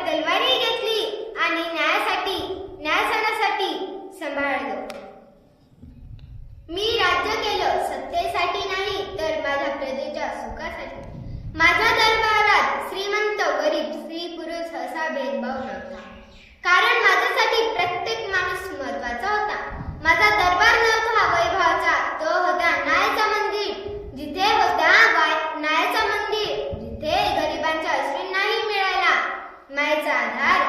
तलवारी घेतली आणि न्यायस्थानासाठी सांभाळलं. मी राज्य केलं सत्तेसाठी नाही तर माझ्या प्रजेच्या सुखासाठी. माझ्या दरबारात श्रीमंत गरीब स्त्री पुरुष असा भेदभाव नव्हता, कारण माझ्यासाठी प्रत्येक माणूस महत्वाचा होता. माझा दरबार नव्हता वैभवाचा, तो होता न्यायाचा मंदिर. जिथे होता न्यायाचा मंदिर, जिथे गरिबांच्या अश्रूंनाही मिळाला मायेचा आधार,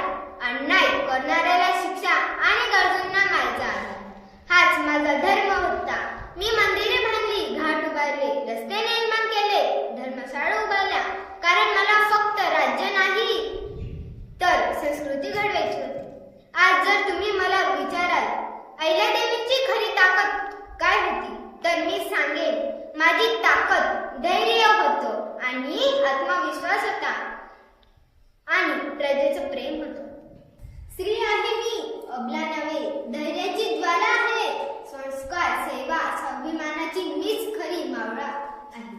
अन्याय करणाऱ्याला शिक्षा आणि गरजूंना मायेचा आधार. हाच माझा धर्म होता. मी मंदिरे बांधली, घाट उभारले, रस्ते निर्माण केले, धर्मशाळा उभारल्या, कारण मला फक्त राज्य नाही तर संस्कृती घडवायची होती. आज जर तुम्ही मला विचाराल अहिल्यादेवींची खरी ताकद काय होती, तर मी सांगेन माझी ताकद धैर्य होतं आणि आत्मविश्वास होता आणि प्रजेचं प्रेम होतं. स्त्री आहे मी, अबला नव्हे, धैर्याची ज्वाला आहे. संस्कार, सेवा, स्वाभिमानाची मीच खरी मावळा आहे.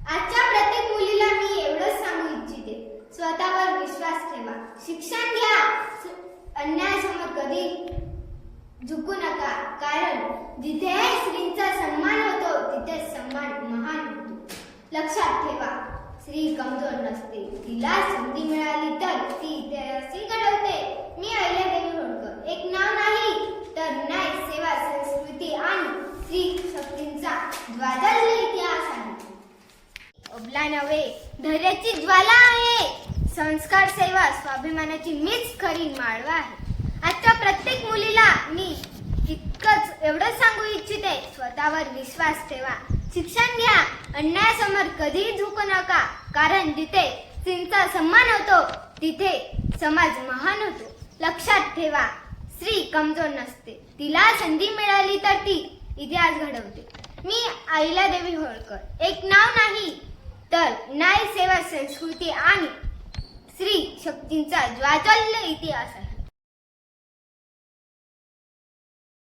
आजच्या प्रत्येक मुलीला मी एवढंच सांगू इच्छिते, स्वतःवर विश्वास ठेवा, शिक्षण घ्या, अन्यायासमोर कधी झुकू नका, कारण जिथे स्त्रीचा सन्मान होतो तिथे सन्मान महान होतो. लक्षात ठेवा, स्त्री कमजोर नसते, तिला संधी मिळाली तर ती इतिहासही घडवते. मी अहिल्यादेवी होळकर एक नाव नाही तर न्याय, सेवा, संस्कृती आणि स्त्री शक्तींचा ज्वालाज्वल इतिहास आहे. अबला नव्हे, धैर्याची ज्वाला आहे. संस्कार, सेवा, स्वाभिमानाची मीच खरी माळवा आहे. आजच्या प्रत्येक मुलीला मी इतकंच एवढंच सांगू इच्छिते, स्वतःवर विश्वास ठेवा, शिक्षण घ्या, अन्यायासमोर कधीही झुकू नका, कारण जिथे स्त्रीचा सन्मान होतो तिथे समाज महान होतो. लक्षात ठेवा, स्त्री कमजोर नसते, तिला संधी मिळाली तर ती इतिहास घडवते. मी अहिल्यादेवी होळकर एक नाव नाही तर न्याय, सेवा, संस्कृती आणि स्त्री शक्तींचा ज्वालाज्वल इतिहास आहे.